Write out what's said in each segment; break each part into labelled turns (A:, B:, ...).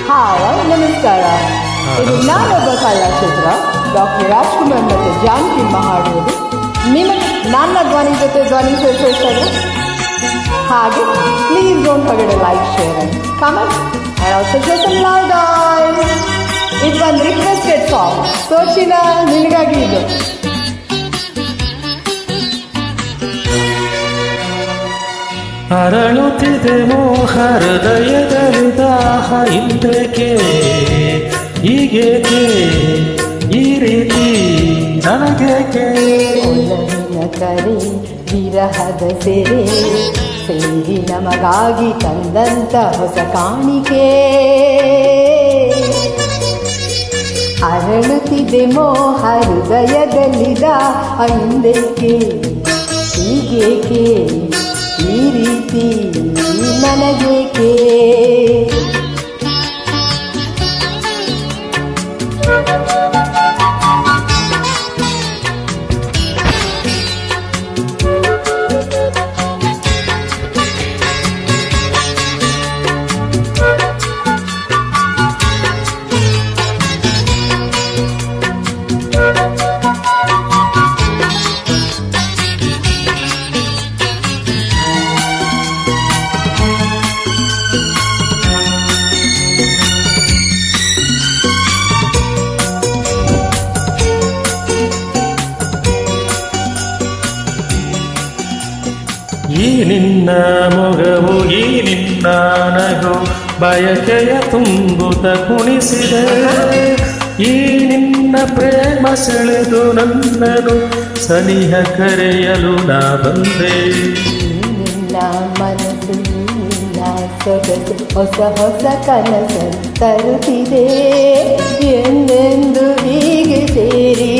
A: Hi ನಮಸ್ಕಾರ. ಇದು ನಾನೊಬ್ಬ ಕಲಾಚಿತ್ರ ಡಾಕ್ಟರ್ ರಾಜ್ಕುಮಾರ್ ಮತ್ತು ಜಾನಕಿ ಹಾಡುವುದು. ನಿಮಗೆ ನನ್ನ ಧ್ವನಿ ಜೊತೆ ಧ್ವನಿ ಸೇರಿಸ್ತಾರೆ. ಹಾಗೆ please don't forget to like, share and comment and also just some love guys. ಇದು ಒಂದು ರಿಕ್ವೆಸ್ಟೆಡ್ ಸಾಂಗ್. ಸೋಚಿನ ನಿನಗಾಗಿ ಇದು.
B: ಅರಳುತ್ತಿದೆ ಮೋಹ ಹೃದಯದಲ್ಲಿ ದಾಹ ಇಂದ್ರಕ್ಕೆ ಹೀಗೇಕೆ ಈ ರೀತಿ ನನಗೇಕೆ
A: ಒಲವಿನ ಕರೆ ವಿರಹದ ಸೆರೆ ಸೇರಿ ನಮಗಾಗಿ ತಂದಂತ ಹೊಸ ಕಾಣಿಕೆ. ಅರಳುತ್ತಿದೆ ಮೋಹ ಹೃದಯದಲ್ಲಿದ ಹಿಂದಕ್ಕೆ ಹೀಗೇಕೆ ಈ ರೀತಿ ನನಗೇಕೆ.
B: ಈ ನಿನ್ನ ಮೊಗವು ಈ ನಿನ್ನ ನಗು ಬಯಕೆಯ ತುಂಬುತ್ತ ಕುಣಿಸಿದೆ. ಈ ನಿನ್ನ ಪ್ರೇಮ ಸೆಳೆದು ನನ್ನನು ಸನಿಹ ಕರೆಯಲು ನಾ ಬಂದೆ.
A: ನಿನ್ನ ಮನಸ್ಸು ನಿನ್ನ ಸೊಗಸು ಹೊಸ ಹೊಸ ಕನಸು ತರುತ್ತಿದೆ. ಎಂದೆಂದು ಹೀಗೆ ಸೇರಿ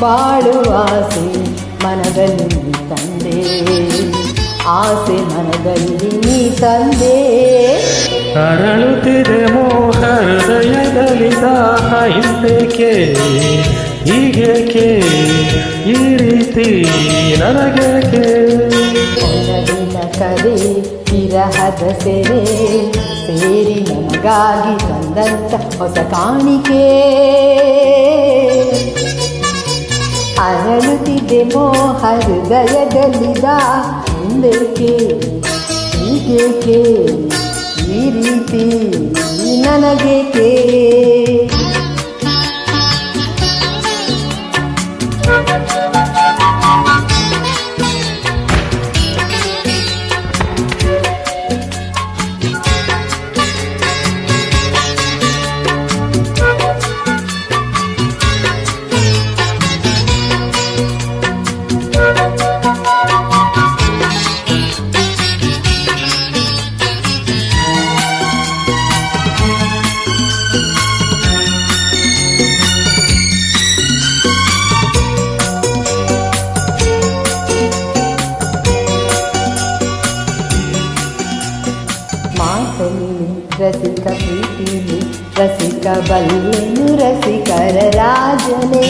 A: ಬಾಳುವ ಆಸೆ ಮನದಲ್ಲಿ ನೀ ತಂದೆ. ಆಸೆ ಮನದಲ್ಲಿ ನೀ ತಂದೆ.
B: ಅರಳುತ್ತಿದೆ ಮೋಹ ಹೃದಯದಲ್ಲಿ ದಾಹ ಇಂದೇಕೆ ಹೀಗೇಕೆ ಈ ರೀತಿ ನನಗೇಕೆ.
A: ಒಲವಿನ ಕರೆ ವಿರಹದ ಸೆರೆ ಸೇರಿ ನಮಗಾಗಿ ತಂದಂತ ಹೊಸ ಕಾಣಿಕೆ. ಅರಳುತ್ತಿದೆ ಮೋಹ ಹೃದಯದಲ್ಲಿದ ಹಿಂದಕ್ಕೆ ಹೀಗೇಕೆ ಈ ರೀತಿ ನನಗೇಕೆ. ರಸಿಕ ಪ್ರೀತಿಲಿ ರಸಿಕ ಬಲ್ಲೆನು ರಸಿಕರ ರಾಜನೇ.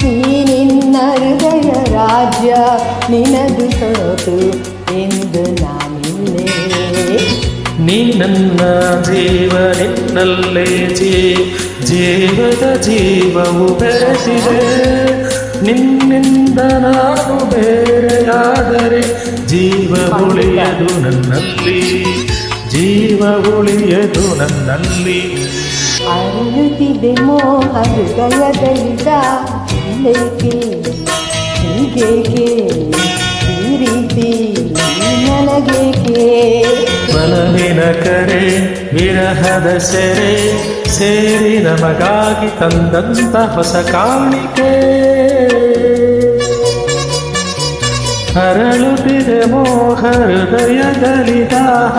A: ನೀ ನಿನ್ನ ಹೃದಯ ರಾಜ್ಯ ನಿನದು ಸೋತು ಎಂದು ನಾನಿಲ್ಲೇ.
B: ನೀ ನನ್ನ ಜೀವ ನಿನ್ನಲ್ಲೇ ಜೀವದ ಜೀವವು ಬೆರೆತಿದೆ. ನಿನ್ನಿಂದ ನಾನು ಬೇರೆಯಾದರೆ ಜೀವ ಉಳಿಯದು ನನ್ನಲ್ಲಿ, ಜೀವ ಉಳಿಯದು ನನ್ನಲ್ಲಿ.
A: ಅರಳುತ್ತಿದೆ ಮೋಹ ಹೃದಯದಲ್ಲಿದ ಹಿಂದಕ್ಕೆ ಹೀಗೇಕೆ ಈ ರೀತಿ ನನಗೇಕೆ.
B: ಒಲವಿನ ಕರೆ ವಿರಹದ ಸೆರೆ ಸೇರಿ ನಮಗಾಗಿ ತಂದಂತ ಹೊಸ ಕಾಣಿಕೆ. ಅರಳುತ್ತಿದೆ ಮೋಹ ಹೃದಯದಲ್ಲಿ ದಾಹ.